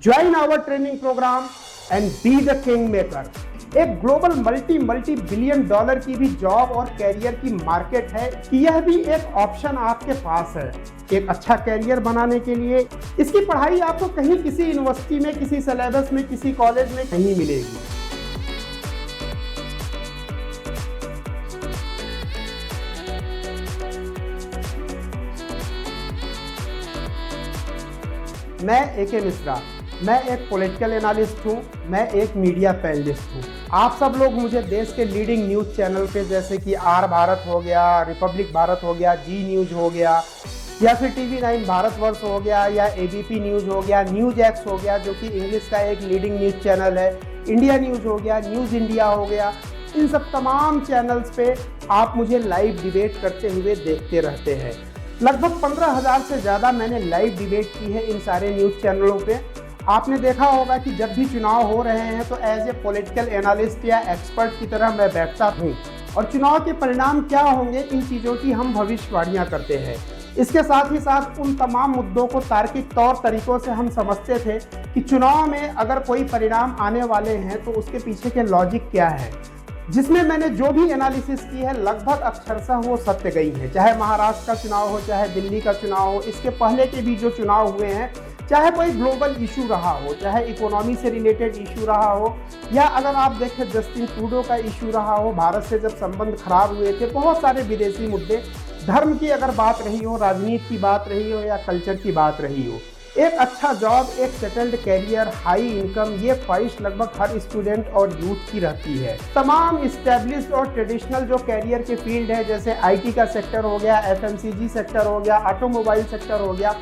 Join our training program and be the king maker. एक global multi billion dollar की भी job और career की मार्केट है कि यह भी एक ऑप्शन आपके पास है एक अच्छा कैरियर बनाने के लिए। इसकी पढ़ाई आपको कहीं किसी यूनिवर्सिटी में, किसी सिलेबस में, किसी कॉलेज में नहीं मिलेगी। मैं AK मिश्रा, मैं एक पॉलिटिकल एनालिस्ट हूँ, मैं एक मीडिया पैनलिस्ट हूँ। आप सब लोग मुझे देश के लीडिंग न्यूज़ चैनल पे जैसे कि आर भारत हो गया, रिपब्लिक भारत हो गया, जी न्यूज़ हो गया, या फिर TV9 भारतवर्ष हो गया, या ABP न्यूज़ हो गया, न्यूज़ एक्स हो गया जो कि इंग्लिश का एक लीडिंग न्यूज़ चैनल है, इंडिया न्यूज़ हो गया, न्यूज़ इंडिया हो गया, इन सब तमाम चैनल्स पे आप मुझे लाइव डिबेट करते हुए देखते रहते हैं। लगभग 15,000 से ज़्यादा मैंने लाइव डिबेट की है इन सारे न्यूज़ चैनलों पे। आपने देखा होगा कि जब भी चुनाव हो रहे हैं तो एज ए पॉलिटिकल एनालिस्ट या एक्सपर्ट की तरह मैं बैठता हूँ और चुनाव के परिणाम क्या होंगे इन चीज़ों की हम भविष्यवाणियाँ करते हैं। इसके साथ ही साथ उन तमाम मुद्दों को तार्किक तौर तरीक़ों से हम समझते थे कि चुनाव में अगर कोई परिणाम आने वाले हैं तो उसके पीछे के लॉजिक क्या है, जिसमें मैंने जो भी एनालिसिस की है लगभग अक्षरशः वो सत्य गई है। चाहे महाराष्ट्र का चुनाव हो, चाहे दिल्ली का चुनाव हो, इसके पहले के भी जो चुनाव हुए हैं, चाहे कोई ग्लोबल इशू रहा हो, चाहे इकोनॉमी से रिलेटेड इशू रहा हो, या अगर आप देखें जस्टिन ट्रूडो का इशू रहा हो, भारत से जब संबंध खराब हुए थे, बहुत सारे विदेशी मुद्दे, धर्म की अगर बात रही हो, राजनीति की बात रही हो, या कल्चर की बात रही हो, एक अच्छा जॉब, एक सेटल्ड कैरियर, हाई इनकम, ये ख्वाहिश लगभग हर स्टूडेंट और यूथ की रहती है। तमाम इस्टेब्लिश्ड और ट्रेडिशनल जो कैरियर के फील्ड है, जैसे IT का सेक्टर हो गया, FMCG सेक्टर हो गया, ऑटोमोबाइल सेक्टर हो गया,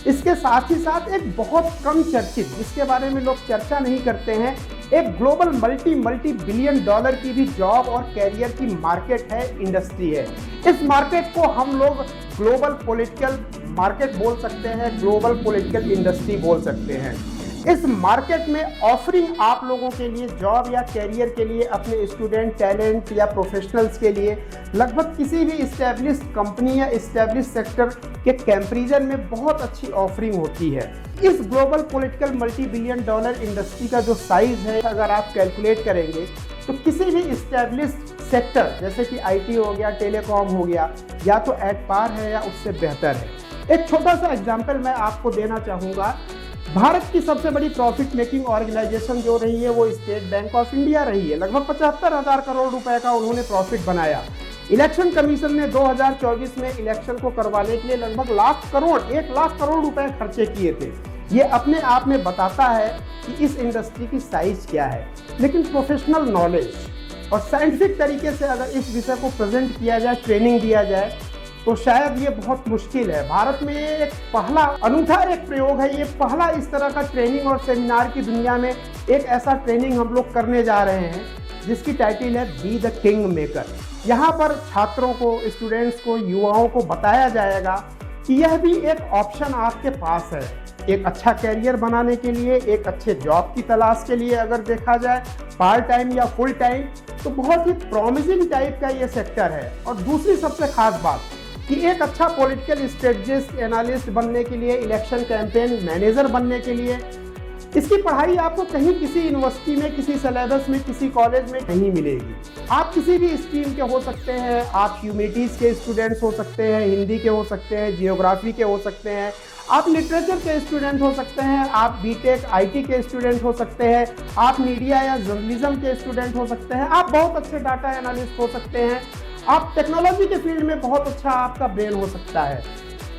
इसके साथ ही साथ एक बहुत कम चर्चित, जिसके बारे में लोग चर्चा नहीं करते हैं, एक ग्लोबल मल्टी बिलियन डॉलर की भी जॉब और कैरियर की मार्केट है, इंडस्ट्री है। इस मार्केट को हम लोग ग्लोबल पॉलिटिकल मार्केट बोल सकते हैं, ग्लोबल पॉलिटिकल इंडस्ट्री बोल सकते हैं। इस मार्केट में ऑफरिंग आप लोगों के लिए जॉब या कैरियर के लिए, अपने स्टूडेंट, टैलेंट या प्रोफेशनल्स के लिए लगभग किसी भी इस्टेब्लिश्ड कंपनी या इस्टेब्लिश्ड सेक्टर के कंपैरिजन में बहुत अच्छी ऑफरिंग होती है। इस global political multi billion dollar industry का जो साइज है, अगर आप कैलकुलेट करेंगे तो किसी भी इस्टेब्लिश्ड सेक्टर जैसे कि IT हो गया, टेलीकॉम हो गया, या तो एट पार है या उससे बेहतर है। एक छोटा सा एग्जाम्पल मैं आपको देना चाहूँगा। भारत की सबसे बड़ी प्रॉफिट मेकिंग ऑर्गेनाइजेशन जो रही है वो स्टेट बैंक ऑफ इंडिया रही है। लगभग 75,000 करोड़ रुपए का उन्होंने प्रॉफिट बनाया। इलेक्शन कमीशन ने 2024 में इलेक्शन को करवाने के लिए लगभग 1 लाख करोड़ रुपए खर्चे किए थे। ये अपने आप में बताता है कि इस इंडस्ट्री की साइज क्या है। लेकिन प्रोफेशनल नॉलेज और साइंटिफिक तरीके से अगर इस विषय को प्रेजेंट किया जाए, ट्रेनिंग दिया जाए, तो शायद ये बहुत मुश्किल है। भारत में ये एक पहला अनूठा एक प्रयोग है, ये पहला इस तरह का ट्रेनिंग और सेमिनार की दुनिया में एक ऐसा ट्रेनिंग हम लोग करने जा रहे हैं जिसकी टाइटल है बी द किंग मेकर। यहाँ पर छात्रों को, स्टूडेंट्स को, युवाओं को बताया जाएगा कि यह भी एक ऑप्शन आपके पास है एक अच्छा कैरियर बनाने के लिए, एक अच्छे जॉब की तलाश के लिए। अगर देखा जाए पार्ट टाइम या फुल टाइम, तो बहुत ही प्रॉमिसिंग टाइप का ये सेक्टर है। और दूसरी सबसे खास बात कि एक अच्छा पॉलिटिकल स्ट्रेटजिस्ट, एनालिस्ट बनने के लिए, इलेक्शन कैंपेन मैनेजर बनने के लिए, इसकी पढ़ाई आपको कहीं किसी यूनिवर्सिटी में, किसी सिलेबस में, किसी कॉलेज में नहीं मिलेगी। आप किसी भी स्ट्रीम के हो सकते हैं, आप ह्यूमैनिटीज़ के स्टूडेंट्स हो सकते हैं, हिंदी के हो सकते हैं, जियोग्राफी के हो सकते हैं, आप लिटरेचर के स्टूडेंट हो सकते हैं, आप BTech IT के स्टूडेंट हो सकते हैं, आप मीडिया या जर्नलिज्म के स्टूडेंट हो सकते हैं, आप बहुत अच्छे डाटा एनालिस्ट हो सकते हैं, आप टेक्नोलॉजी के फील्ड में बहुत अच्छा आपका ब्रेन हो सकता है।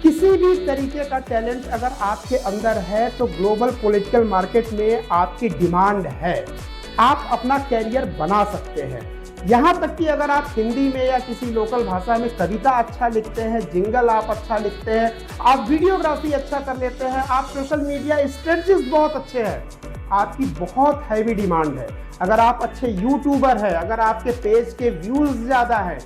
किसी भी तरीके का टैलेंट अगर आपके अंदर है तो ग्लोबल पॉलिटिकल मार्केट में आपकी डिमांड है। आप अपना कैरियर बना सकते हैं। यहाँ तक कि अगर आप हिंदी में या किसी लोकल भाषा में कविता अच्छा लिखते हैं, जिंगल आप अच्छा लिखते हैं, आप वीडियोग्राफी अच्छा कर लेते हैं, आप सोशल मीडिया स्ट्रेटजिस्ट बहुत अच्छे हैं, आपकी बहुत हैवी डिमांड है। अगर आप अच्छे यूट्यूबर हैं, अगर आपके पेज के व्यूज ज़्यादा हैं,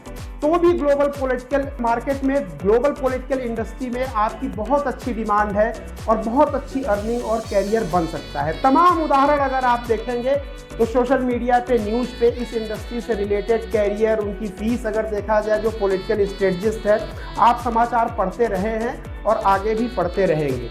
तो भी ग्लोबल पॉलिटिकल मार्केट में, ग्लोबल पॉलिटिकल इंडस्ट्री में आपकी बहुत अच्छी डिमांड है और बहुत अच्छी अर्निंग और कैरियर बन सकता है। तमाम उदाहरण अगर आप देखेंगे तो सोशल मीडिया पे, न्यूज़ पे इस इंडस्ट्री से रिलेटेड कैरियर, उनकी फीस अगर देखा जाए, जो पॉलिटिकल स्ट्रेटजिस्ट है, आप समाचार पढ़ते रहे हैं, और आगे भी पढ़ते रहेंगे।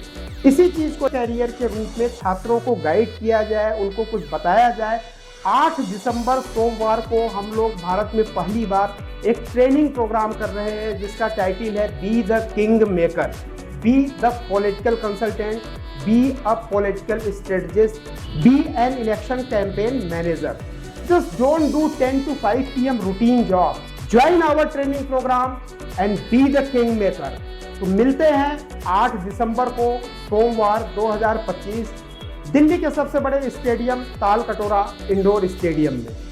इसी चीज़ को कैरियर के रूप में छात्रों को गाइड किया जाए, उनको कुछ बताया जाए। 8 दिसंबर सोमवार को हम लोग भारत में पहली बार एक ट्रेनिंग प्रोग्राम कर रहे हैं जिसका टाइटल है be the king maker, be the political consultant, be a political strategist, be an election campaign manager. Just don't do 10 to 5 PM routine job. Join our training program and be the king maker. तो मिलते हैं 8 दिसंबर को सोमवार 2025 दिल्ली के सबसे बड़े stadium ताल कटोरा इंडोर स्टेडियम में।